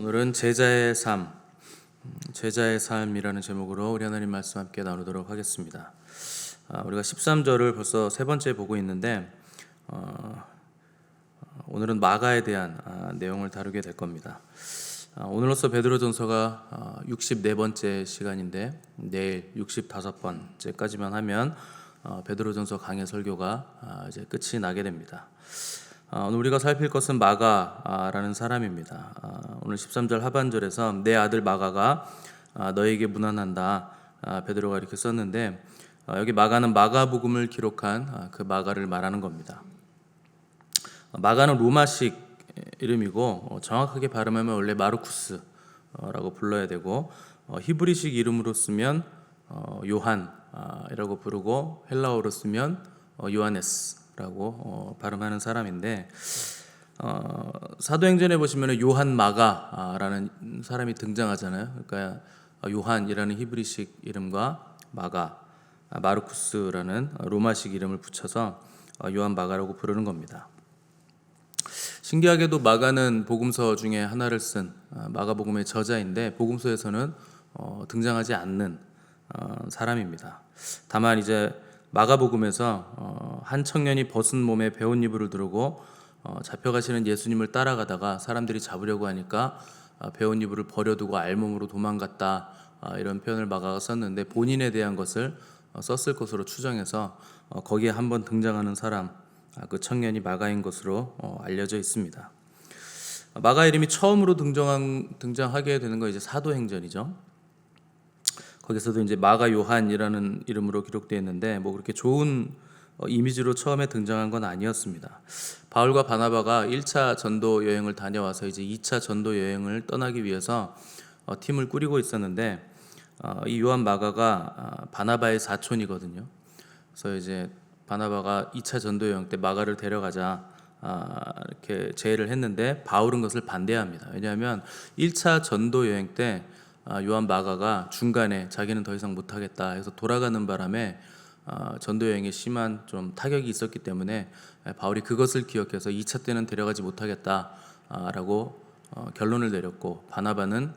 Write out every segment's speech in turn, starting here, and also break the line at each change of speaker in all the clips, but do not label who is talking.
오늘은 제자의 삶이라는 제목으로 우리 하나님 말씀 함께 나누도록 하겠습니다. 우리가 13절을 벌써 세 번째 보고 있는데 오늘은 마가에 대한 내용을 다루게 될 겁니다. 오늘로써 베드로전서가 64번째 시간인데 내일 65번째까지만 하면 베드로전서 강해 설교가 이제 끝이 나게 됩니다. 오늘 우리가 살필 것은 마가라는 사람입니다. 오늘 13절 하반절에서 내 아들 마가가 너에게 문안한다, 베드로가 이렇게 썼는데 여기 마가는 마가복음을 기록한 그 마가를 말하는 겁니다. 마가는 로마식 이름이고 정확하게 발음하면 원래 마르쿠스라고 불러야 되고 히브리식 이름으로 쓰면 요한이라고 부르고 헬라어로 쓰면 요하네스라고 발음하는 사람인데 사도행전에 보시면 요한 마가라는 사람이 등장하잖아요. 그러니까 요한이라는 히브리식 이름과 마가, 마르쿠스라는 로마식 이름을 붙여서 요한 마가라고 부르는 겁니다. 신기하게도 마가는 복음서 중에 하나를 쓴 마가복음의 저자인데 복음서에서는 등장하지 않는 사람입니다. 다만 이제 마가복음에서 한 청년이 벗은 몸에 배옷 이불을 두르고 잡혀가시는 예수님을 따라가다가 사람들이 잡으려고 하니까 배옷 이불을 버려두고 알몸으로 도망갔다, 이런 표현을 마가가 썼는데 본인에 대한 것을 썼을 것으로 추정해서 거기에 한번 등장하는 사람, 그 청년이 마가인 것으로 알려져 있습니다. 마가 이름이 처음으로 등장하게 되는 건 이제 사도행전이죠. 거기서도 이제 마가 요한이라는 이름으로 기록되어 있는데 뭐 그렇게 좋은 이미지로 처음에 등장한 건 아니었습니다. 바울과 바나바가 1차 전도 여행을 다녀와서 이제 2차 전도 여행을 떠나기 위해서 팀을 꾸리고 있었는데 이 요한 마가가 바나바의 사촌이거든요. 그래서 이제 바나바가 2차 전도 여행 때 마가를 데려가자 이렇게 제의를 했는데 바울은 그것을 반대합니다. 왜냐하면 1차 전도 여행 때 요한 마가가 중간에 자기는 더 이상 못하겠다 해서 돌아가는 바람에 전도 여행에 심한 좀 타격이 있었기 때문에 바울이 그것을 기억해서 2차 때는 데려가지 못하겠다라고 결론을 내렸고 바나바는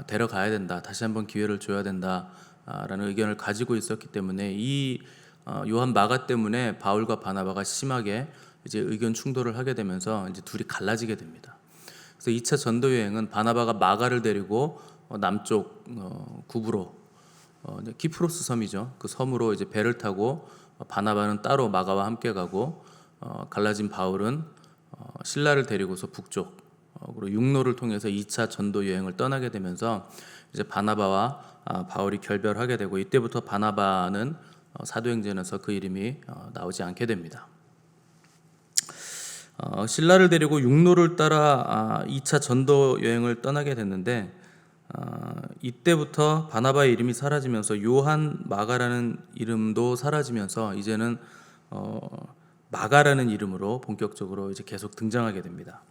데려가야 된다, 다시 한번 기회를 줘야 된다라는 의견을 가지고 있었기 때문에 이 요한 마가 때문에 바울과 바나바가 심하게 이제 의견 충돌을 하게 되면서 이제 둘이 갈라지게 됩니다. 그래서 2차 전도 여행은 바나바가 마가를 데리고 남쪽 구브로 키프로스 섬이죠. 그 섬으로 이제 배를 타고 바나바는 따로 마가와 함께 가고 갈라진 바울은 실라를 데리고서 북쪽으로 육로를 통해서 2차 전도 여행을 떠나게 되면서 이제 바나바와 바울이 결별하게 되고 이때부터 바나바는 사도행전에서 그 이름이 나오지 않게 됩니다. 실라를 데리고 육로를 따라 2차 전도 여행을 떠나게 됐는데 이때부터 바나바의 이름이 사라지면서 요한 마가라는 이름도 사라지면서 이제는 마가라는 이름으로 본격적으로 이제 계속 등장하게 됩니다.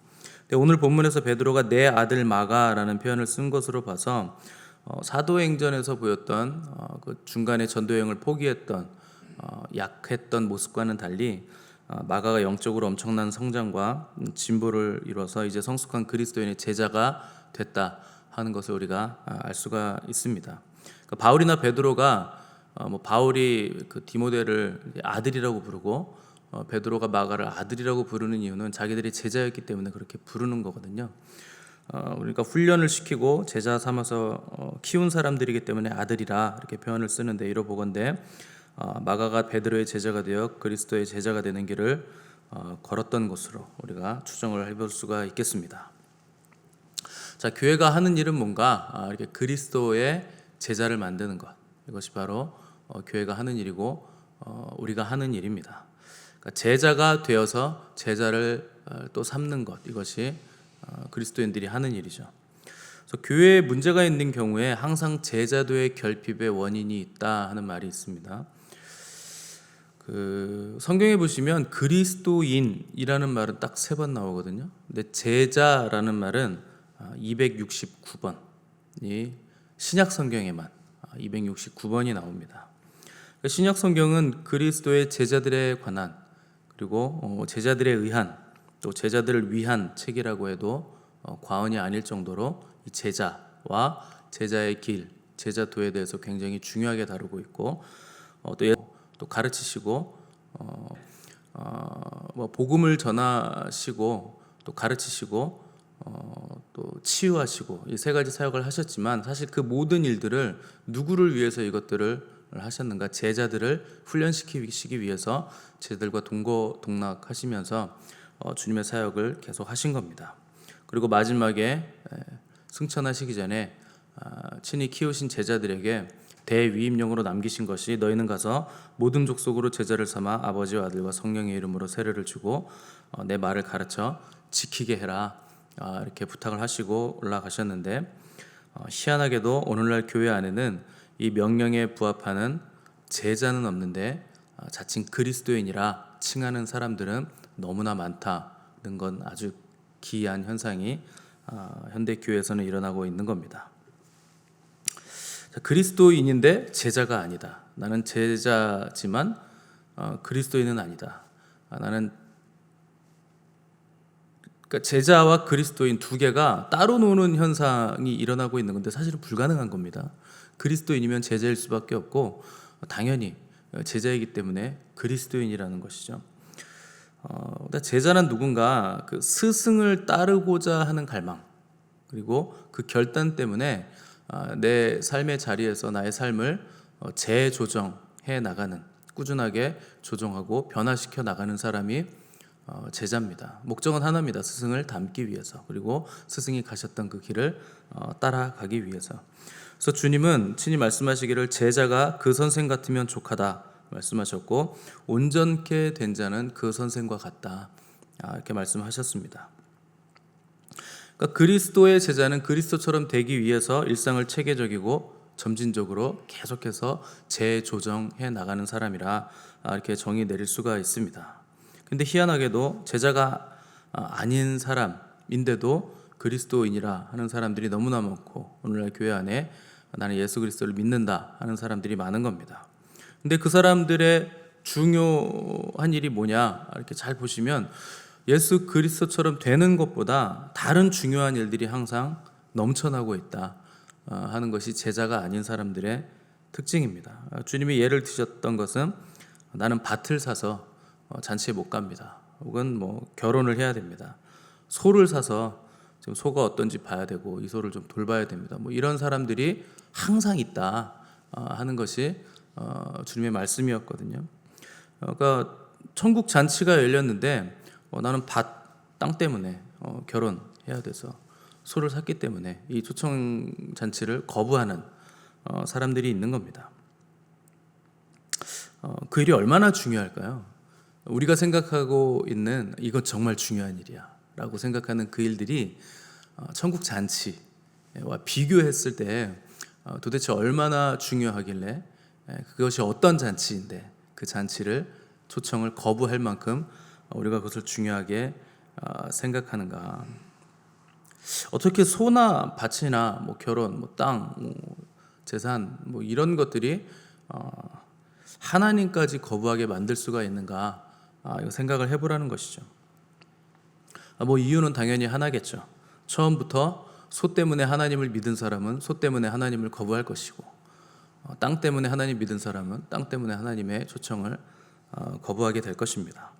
근데 오늘 본문에서 베드로가 내 아들 마가라는 표현을 쓴 것으로 봐서 사도행전에서 보였던 그 중간에 전도 여행을 포기했던 약했던 모습과는 달리 마가가 영적으로 엄청난 성장과 진보를 이뤄서 이제 성숙한 그리스도인의 제자가 됐다 하는 것을 우리가 알 수가 있습니다. 그러니까 바울이나 베드로가 바울이 그 디모데를 아들이라고 부르고 베드로가 마가를 아들이라고 부르는 이유는 자기들이 제자였기 때문에 그렇게 부르는 거거든요. 그러니까 훈련을 시키고 제자 삼아서 키운 사람들이기 때문에 아들이라 이렇게 표현을 쓰는데 이로 보건대 마가가 베드로의 제자가 되어 그리스도의 제자가 되는 길을 걸었던 것으로 우리가 추정을 해볼 수가 있겠습니다. 자, 교회가 하는 일은 뭔가 이렇게 그리스도의 제자를 만드는 것, 이것이 바로 교회가 하는 일이고 우리가 하는 일입니다. 그러니까 제자가 되어서 제자를 또 삼는 것, 이것이 그리스도인들이 하는 일이죠. 그래서 교회에 문제가 있는 경우에 항상 제자도의 결핍의 원인이 있다 하는 말이 있습니다. 그 성경에 보시면 그리스도인이라는 말은 딱 3번 나오거든요. 근데 제자라는 말은 269번이 신약 성경에만 269번이 나옵니다. 신약 성경은 그리스도의 제자들에 관한 그리고 제자들에 의한 또 제자들을 위한 책이라고 해도 과언이 아닐 정도로 이 제자와 제자의 길, 제자도에 대해서 굉장히 중요하게 다루고 있고 또 가르치시고 뭐 복음을 전하시고 또 가르치시고 또 치유하시고 이 세 가지 사역을 하셨지만 사실 그 모든 일들을 누구를 위해서 이것들을 하셨는가? 제자들을 훈련시키기 위해서 제자들과 동거동락하시면서 주님의 사역을 계속 하신 겁니다. 그리고 마지막에 승천하시기 전에 친히 키우신 제자들에게 대위임령으로 남기신 것이 너희는 가서 모든 족속으로 제자를 삼아 아버지와 아들과 성령의 이름으로 세례를 주고 내 말을 가르쳐 지키게 해라, 이렇게 부탁을 하시고 올라가셨는데 희한하게도 오늘날 교회 안에는 이 명령에 부합하는 제자는 없는데 자칭 그리스도인이라 칭하는 사람들은 너무나 많다는 건 아주 기이한 현상이 현대 교회에서는 일어나고 있는 겁니다. 그리스도인인데 제자가 아니다. 나는 제자지만 그리스도인은 아니다. 나는 그러니까 제자와 그리스도인 두 개가 따로 노는 현상이 일어나고 있는 건데 사실은 불가능한 겁니다. 그리스도인이면 제자일 수밖에 없고 당연히 제자이기 때문에 그리스도인이라는 것이죠. 제자는 누군가 그 스승을 따르고자 하는 갈망 그리고 그 결단 때문에 내 삶의 자리에서 나의 삶을 재조정해 나가는, 꾸준하게 조정하고 변화시켜 나가는 사람이 제자입니다. 목적은 하나입니다. 스승을 닮기 위해서, 그리고 스승이 가셨던 그 길을 따라가기 위해서. 그래서 주님은 친히 말씀하시기를 제자가 그 선생 같으면 족하다 말씀하셨고 온전케 된 자는 그 선생과 같다, 이렇게 말씀하셨습니다. 그러니까 그리스도의 제자는 그리스도처럼 되기 위해서 일상을 체계적이고 점진적으로 계속해서 재조정해 나가는 사람이라 이렇게 정의 내릴 수가 있습니다. 근데 희한하게도 제자가 아닌 사람인데도 그리스도인이라 하는 사람들이 너무나 많고 오늘날 교회 안에 나는 예수 그리스도를 믿는다 하는 사람들이 많은 겁니다. 근데 그 사람들의 중요한 일이 뭐냐 이렇게 잘 보시면 예수 그리스도처럼 되는 것보다 다른 중요한 일들이 항상 넘쳐나고 있다 하는 것이 제자가 아닌 사람들의 특징입니다. 주님이 예를 드셨던 것은 나는 밭을 사서 잔치에 못 갑니다. 혹은 뭐 결혼을 해야 됩니다. 소를 사서 지금 소가 어떤지 봐야 되고 이 소를 좀 돌봐야 됩니다. 뭐 이런 사람들이 항상 있다 하는 것이 주님의 말씀이었거든요. 그러니까 천국 잔치가 열렸는데 나는 땅 때문에 결혼해야 돼서 소를 샀기 때문에 이 초청 잔치를 거부하는 사람들이 있는 겁니다. 그 일이 얼마나 중요할까요? 우리가 생각하고 있는 이건 정말 중요한 일이야 라고 생각하는 그 일들이 천국 잔치와 비교했을 때 도대체 얼마나 중요하길래 그것이 어떤 잔치인데 그 잔치를 초청을 거부할 만큼 우리가 그것을 중요하게 생각하는가. 어떻게 소나 밭이나 뭐 결혼, 뭐 땅, 뭐 재산 뭐 이런 것들이 하나님까지 거부하게 만들 수가 있는가, 이거 생각을 해보라는 것이죠. 뭐 이유는 당연히 하나겠죠. 처음부터 소 때문에 하나님을 믿은 사람은 소 때문에 하나님을 거부할 것이고 땅 때문에 하나님 믿은 사람은 땅 때문에 하나님의 초청을 거부하게 될 것입니다.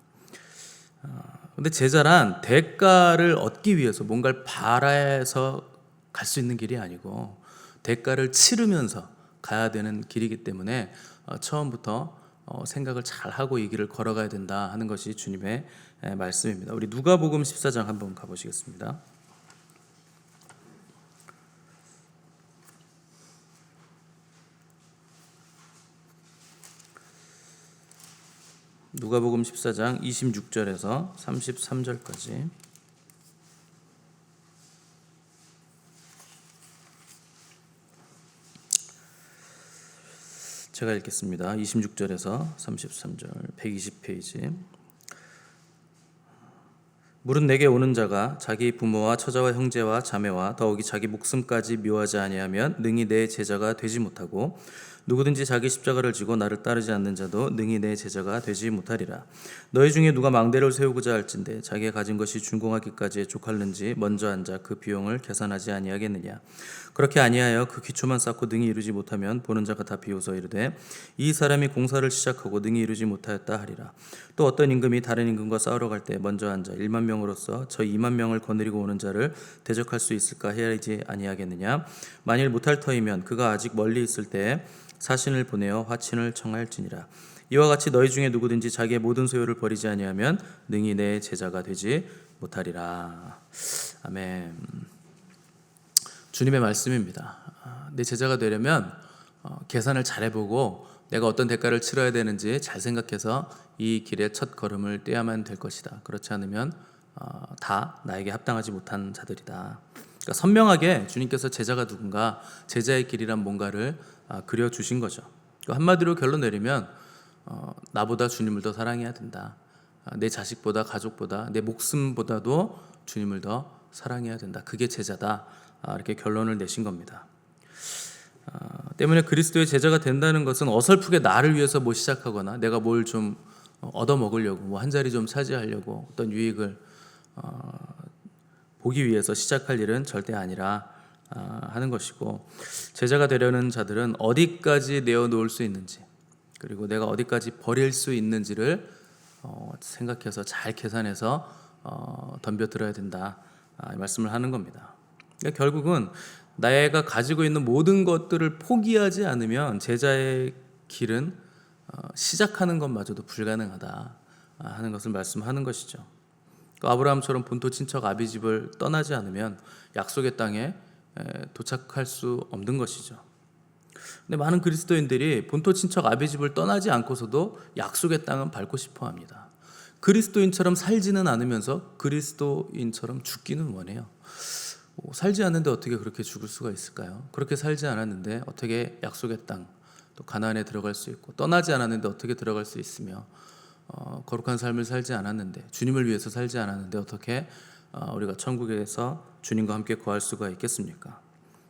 근데 제자란 대가를 얻기 위해서 뭔가를 바라서 갈 수 있는 길이 아니고 대가를 치르면서 가야 되는 길이기 때문에 처음부터 생각을 잘 하고 이 길을 걸어가야 된다 하는 것이 주님의 말씀입니다. 우리 누가복음 14장 한번 가보시겠습니다. 누가복음 14장 26절에서 33절까지 제가 읽겠습니다. 26절에서 33절 120페이지. 물은 내게 오는 자가 자기 부모와 처자와 형제와 자매와 더욱이 자기 목숨까지 미워하지 아니하면 능히 내 제자가 되지 못하고 누구든지 자기 십자가를 지고 나를 따르지 않는 자도 능히 내 제자가 되지 못하리라. 너희 중에 누가 망대를 세우고자 할진대 자기가 가진 것이 준공하기까지에 족할는지 먼저 앉아 그 비용을 계산하지 아니하겠느냐. 그렇게 아니하여 그 기초만 쌓고 능히 이루지 못하면 보는 자가 다 비웃어 이르되 이 사람이 공사를 시작하고 능히 이루지 못하였다 하리라. 또 어떤 임금이 다른 임금과 싸우러 갈 때 먼저 앉아 1만 명으로서 저 2만 명을 거느리고 오는 자를 대적할 수 있을까 해야지 아니하겠느냐. 만일 못할 터이면 그가 아직 멀리 있을 때에 사신을 보내어 화친을 청할지니라. 이와 같이 너희 중에 누구든지 자기의 모든 소유를 버리지 아니하면 능히 내 제자가 되지 못하리라. 아멘. 주님의 말씀입니다. 내 제자가 되려면 계산을 잘 해보고 내가 어떤 대가를 치러야 되는지 잘 생각해서 이 길의 첫 걸음을 떼야만 될 것이다. 그렇지 않으면 다 나에게 합당하지 못한 자들이다. 그러니까 선명하게 주님께서 제자가 누군가, 제자의 길이란 뭔가를 그려주신 거죠. 한마디로 결론 내리면 나보다 주님을 더 사랑해야 된다. 내 자식보다, 가족보다, 내 목숨보다도 주님을 더 사랑해야 된다. 그게 제자다. 이렇게 결론을 내신 겁니다. 때문에 그리스도의 제자가 된다는 것은 어설프게 나를 위해서 뭐 시작하거나 내가 뭘 좀 얻어 먹으려고, 뭐 한 자리 좀 차지하려고 어떤 유익을 보기 위해서 시작할 일은 절대 아니라 하는 것이고, 제자가 되려는 자들은 어디까지 내어놓을 수 있는지, 그리고 내가 어디까지 버릴 수 있는지를 생각해서 잘 계산해서 덤벼들어야 된다. 이 말씀을 하는 겁니다. 그러니까 결국은 내가 가지고 있는 모든 것들을 포기하지 않으면 제자의 길은 시작하는 것마저도 불가능하다 하는 것을 말씀하는 것이죠. 아브라함처럼 본토 친척 아비집을 떠나지 않으면 약속의 땅에 도착할 수 없는 것이죠. 근데 많은 그리스도인들이 본토 친척 아비집을 떠나지 않고서도 약속의 땅은 밟고 싶어 합니다. 그리스도인처럼 살지는 않으면서 그리스도인처럼 죽기는 원해요. 살지 않는데 어떻게 그렇게 죽을 수가 있을까요? 그렇게 살지 않았는데 어떻게 약속의 땅, 또 가나안에 들어갈 수 있고, 떠나지 않았는데 어떻게 들어갈 수 있으며, 거룩한 삶을 살지 않았는데, 주님을 위해서 살지 않았는데 어떻게 우리가 천국에서 주님과 함께 거할 수가 있겠습니까?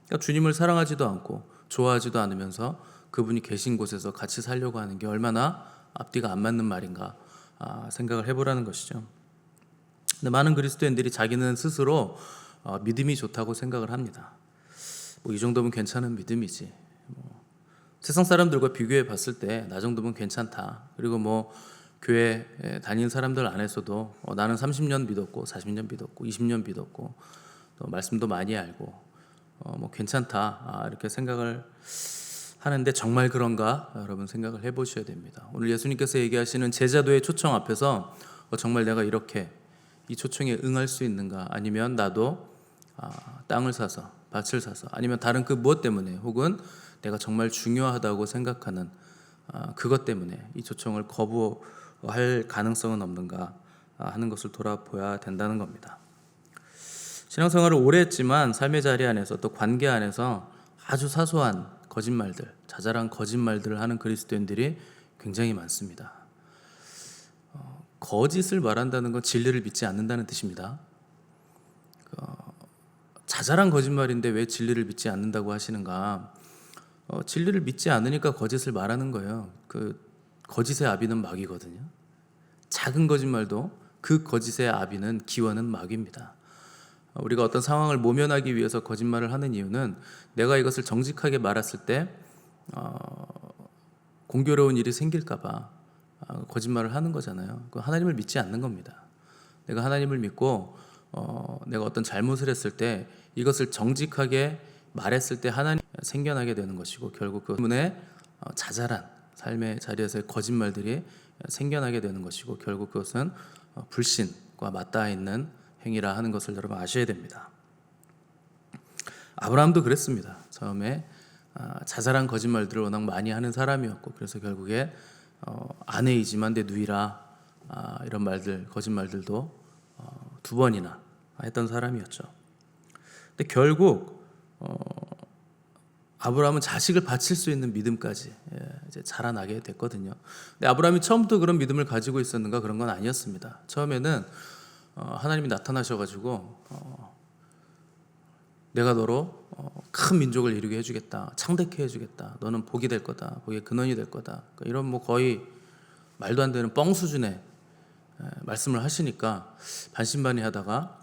그러니까 주님을 사랑하지도 않고 좋아하지도 않으면서 그분이 계신 곳에서 같이 살려고 하는 게 얼마나 앞뒤가 안 맞는 말인가 생각을 해보라는 것이죠. 근데 많은 그리스도인들이 자기는 스스로 믿음이 좋다고 생각을 합니다. 이 정도면 괜찮은 믿음이지. 세상 사람들과 비교해 봤을 때 나 정도면 괜찮다. 그리고 교회 다니는 사람들 안에서도 나는 30년 믿었고 40년 믿었고 20년 믿었고 또 말씀도 많이 알고 괜찮다 이렇게 생각을 하는데, 정말 그런가 여러분 생각을 해보셔야 됩니다. 오늘 예수님께서 얘기하시는 제자도의 초청 앞에서 정말 내가 이렇게 이 초청에 응할 수 있는가, 아니면 나도 땅을 사서 밭을 사서 아니면 다른 그 무엇 때문에, 혹은 내가 정말 중요하다고 생각하는 그것 때문에 이 초청을 거부할 가능성은 없는가 하는 것을 돌아보아야 된다는 겁니다. 신앙생활을 오래 했지만 삶의 자리 안에서 또 관계 안에서 아주 사소한 거짓말들, 자잘한 거짓말들을 하는 그리스도인들이 굉장히 많습니다. 거짓을 말한다는 건 진리를 믿지 않는다는 뜻입니다. 자잘한 거짓말인데 왜 진리를 믿지 않는다고 하시는가? 진리를 믿지 않으니까 거짓을 말하는 거예요. 그 거짓의 아비는 마귀거든요. 작은 거짓말도 그 거짓의 아비는 기원은 마귀입니다. 우리가 어떤 상황을 모면하기 위해서 거짓말을 하는 이유는 내가 이것을 정직하게 말했을 때 공교로운 일이 생길까 봐 거짓말을 하는 거잖아요. 하나님을 믿지 않는 겁니다. 내가 하나님을 믿고 내가 어떤 잘못을 했을 때 이것을 정직하게 말했을 때 하나님 생겨나게 되는 것이고, 결국 그 때문에 자잘한 삶의 자리에서의 거짓말들이 생겨나게 되는 것이고, 결국 그것은 불신과 맞닿아 있는 행위라 하는 것을 여러분 아셔야 됩니다. 아브라함도 그랬습니다. 처음에 자잘한 거짓말들을 워낙 많이 하는 사람이었고, 그래서 결국에 아내이지만 내 누이라 이런 말들, 거짓말들도 2번이나 했던 사람이었죠. 근데 결국 아브라함은 자식을 바칠 수 있는 믿음까지 이제 자라나게 됐거든요. 근데 아브라함이 처음부터 그런 믿음을 가지고 있었는가? 그런 건 아니었습니다. 처음에는 하나님이 나타나셔가지고 내가 너로 큰 민족을 이루게 해주겠다, 창대케 해주겠다, 너는 복이 될 거다, 복의 근원이 될 거다, 그러니까 이런 뭐 거의 말도 안 되는 뻥 수준의 말씀을 하시니까 반신반의하다가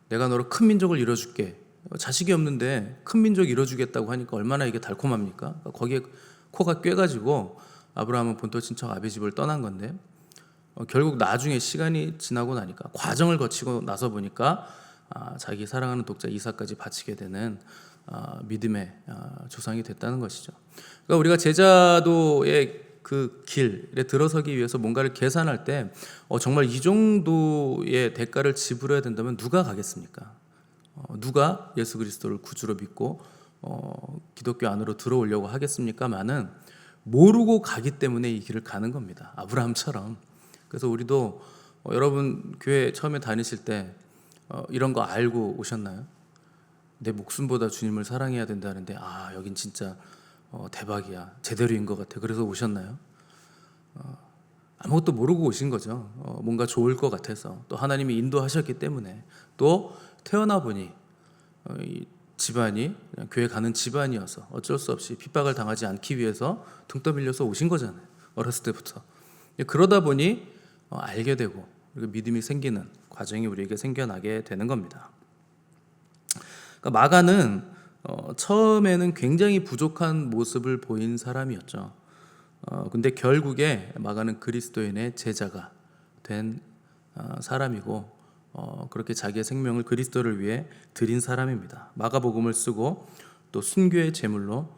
내가 너로 큰 민족을 이뤄줄게, 자식이 없는데 큰 민족 이뤄주겠다고 하니까 얼마나 이게 달콤합니까? 그러니까 거기에 코가 꿰가지고 아브라함은 본토 친척 아비 집을 떠난 건데, 결국 나중에 시간이 지나고 나니까, 과정을 거치고 나서 보니까 자기 사랑하는 독자 이삭까지 바치게 되는 믿음의 조상이 됐다는 것이죠. 그러니까 우리가 제자도의 그 길에 들어서기 위해서 뭔가를 계산할 때 정말 이 정도의 대가를 지불해야 된다면 누가 가겠습니까? 누가 예수 그리스도를 구주로 믿고 기독교 안으로 들어오려고 하겠습니까마는 모르고 가기 때문에 이 길을 가는 겁니다. 아브라함처럼. 그래서 우리도 여러분 교회 처음에 다니실 때 이런 거 알고 오셨나요? 내 목숨보다 주님을 사랑해야 된다는데 여긴 진짜 대박이야, 제대로인 것 같아, 그래서 오셨나요? 아무것도 모르고 오신 거죠. 뭔가 좋을 것 같아서, 또 하나님이 인도하셨기 때문에, 또 태어나 보니 이 집안이 그냥 교회 가는 집안이어서 어쩔 수 없이 핍박을 당하지 않기 위해서 등 떠밀려서 오신 거잖아요, 어렸을 때부터. 그러다 보니 알게 되고, 그리고 믿음이 생기는 과정이 우리에게 생겨나게 되는 겁니다. 그러니까 마가는 처음에는 굉장히 부족한 모습을 보인 사람이었죠. 근데 결국에 마가는 그리스도인의 제자가 된 사람이고, 그렇게 자기의 생명을 그리스도를 위해 드린 사람입니다. 마가복음을 쓰고 또 순교의 제물로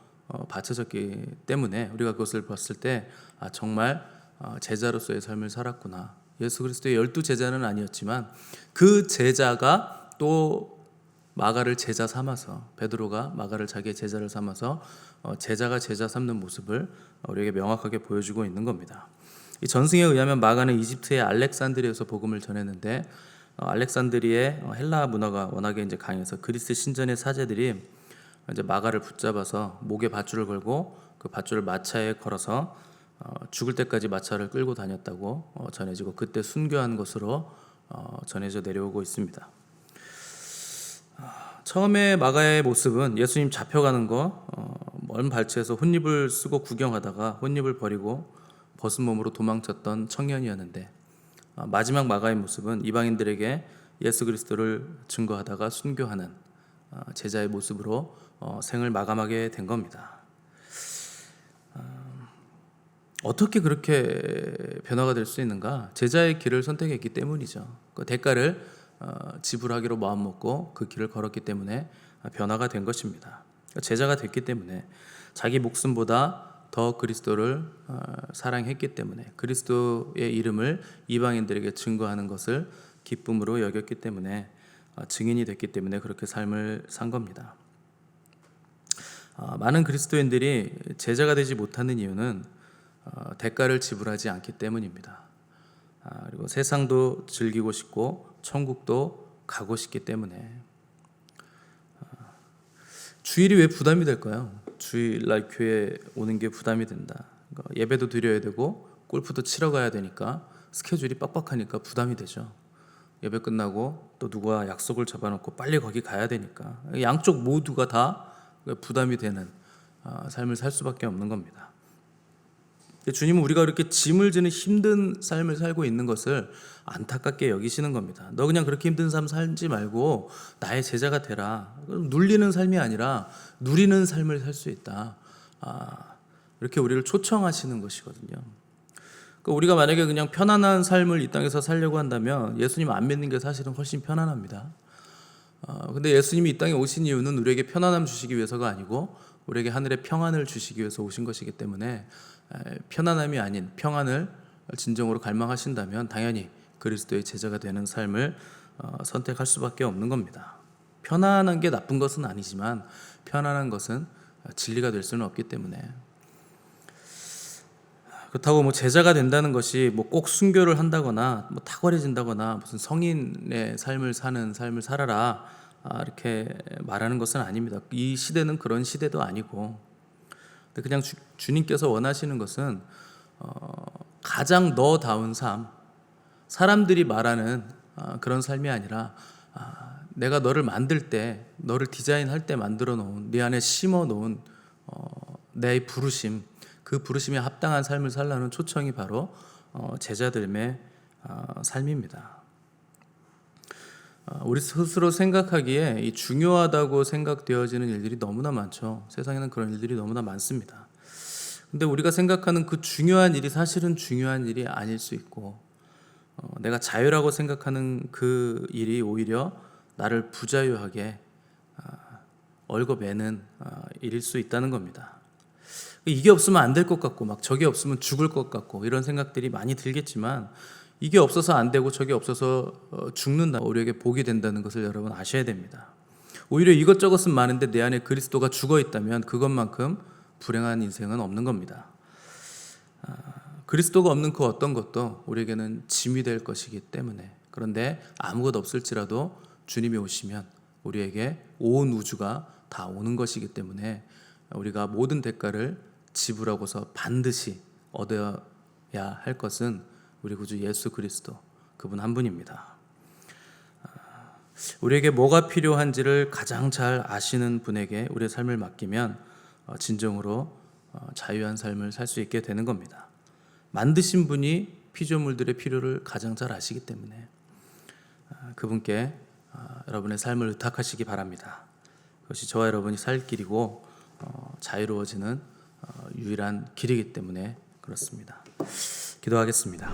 바쳐졌기 때문에 우리가 그것을 봤을 때 정말 제자로서의 삶을 살았구나. 예수 그리스도의 12 제자는 아니었지만 그 제자가 또 마가를 제자 삼아서, 베드로가 마가를 자기의 제자를 삼아서 제자가 제자 삼는 모습을 우리에게 명확하게 보여주고 있는 겁니다. 이 전승에 의하면 마가는 이집트의 알렉산드리아에서 복음을 전했는데, 알렉산드리아의 헬라 문화가 워낙에 이제 강해서 그리스 신전의 사제들이 이제 마가를 붙잡아서 목에 밧줄을 걸고 그 밧줄을 마차에 걸어서 죽을 때까지 마차를 끌고 다녔다고 전해지고, 그때 순교한 것으로 전해져 내려오고 있습니다. 처음에 마가의 모습은 예수님 잡혀가는 거 먼 발치에서 혼입을 쓰고 구경하다가 혼입을 버리고 벗은 몸으로 도망쳤던 청년이었는데, 마지막 마가의 모습은 이방인들에게 예수 그리스도를 증거하다가 순교하는 제자의 모습으로 생을 마감하게 된 겁니다. 어떻게 그렇게 변화가 될 수 있는가? 제자의 길을 선택했기 때문이죠. 그 대가를 지불하기로 마음먹고 그 길을 걸었기 때문에 변화가 된 것입니다. 제자가 됐기 때문에, 자기 목숨보다 더 그리스도를 사랑했기 때문에, 그리스도의 이름을 이방인들에게 증거하는 것을 기쁨으로 여겼기 때문에, 증인이 됐기 때문에 그렇게 삶을 산 겁니다. 많은 그리스도인들이 제자가 되지 못하는 이유는 대가를 지불하지 않기 때문입니다. 그리고 세상도 즐기고 싶고 천국도 가고 싶기 때문에. 주일이 왜 부담이 될까요? 주일날 교회 오는 게 부담이 된다. 그러니까 예배도 드려야 되고 골프도 치러 가야 되니까 스케줄이 빡빡하니까 부담이 되죠. 예배 끝나고 또 누가 약속을 잡아놓고 빨리 거기 가야 되니까 양쪽 모두가 다 부담이 되는 삶을 살 수밖에 없는 겁니다. 주님은 우리가 그렇게 짐을 지는 힘든 삶을 살고 있는 것을 안타깝게 여기시는 겁니다. 너 그냥 그렇게 힘든 삶 살지 말고 나의 제자가 되라. 그럼 눌리는 삶이 아니라 누리는 삶을 살 수 있다. 이렇게 우리를 초청하시는 것이거든요. 그러니까 우리가 만약에 그냥 편안한 삶을 이 땅에서 살려고 한다면 예수님 안 믿는 게 사실은 훨씬 편안합니다. 근데 예수님이 이 땅에 오신 이유는 우리에게 편안함 주시기 위해서가 아니고 우리에게 하늘의 평안을 주시기 위해서 오신 것이기 때문에, 편안함이 아닌 평안을 진정으로 갈망하신다면 당연히 그리스도의 제자가 되는 삶을 선택할 수밖에 없는 겁니다. 편안한 게 나쁜 것은 아니지만 편안한 것은 진리가 될 수는 없기 때문에. 그렇다고 뭐 제자가 된다는 것이 뭐 꼭 순교를 한다거나 뭐 탁월해진다거나 무슨 성인의 삶을 사는 삶을 살아라 이렇게 말하는 것은 아닙니다. 이 시대는 그런 시대도 아니고, 그냥 주님께서 원하시는 것은 가장 너다운 삶, 사람들이 말하는 그런 삶이 아니라 내가 너를 만들 때, 너를 디자인할 때 만들어 놓은, 네 안에 심어 놓은 내 부르심, 그 부르심에 합당한 삶을 살라는 초청이 바로 제자들의 삶입니다. 우리 스스로 생각하기에 이 중요하다고 생각되어지는 일들이 너무나 많죠. 세상에는 그런 일들이 너무나 많습니다. 근데 우리가 생각하는 그 중요한 일이 사실은 중요한 일이 아닐 수 있고, 내가 자유라고 생각하는 그 일이 오히려 나를 부자유하게 얽어매는 일일 수 있다는 겁니다. 이게 없으면 안 될 것 같고, 막 저게 없으면 죽을 것 같고, 이런 생각들이 많이 들겠지만, 이게 없어서 안 되고 저게 없어서 죽는다, 우리에게 복이 된다는 것을 여러분 아셔야 됩니다. 오히려 이것저것은 많은데 내 안에 그리스도가 죽어 있다면 그것만큼 불행한 인생은 없는 겁니다. 그리스도가 없는 그 어떤 것도 우리에게는 짐이 될 것이기 때문에, 그런데 아무것 없을지라도 주님이 오시면 우리에게 온 우주가 다 오는 것이기 때문에 우리가 모든 대가를 지불하고서 반드시 얻어야 할 것은 우리 구주 예수 그리스도, 그분 한 분입니다. 우리에게 뭐가 필요한지를 가장 잘 아시는 분에게 우리의 삶을 맡기면 진정으로 자유한 삶을 살 수 있게 되는 겁니다. 만드신 분이 피조물들의 필요를 가장 잘 아시기 때문에 그분께 여러분의 삶을 의탁하시기 바랍니다. 그것이 저와 여러분이 살 길이고 자유로워지는 유일한 길이기 때문에 그렇습니다. 기도하겠습니다.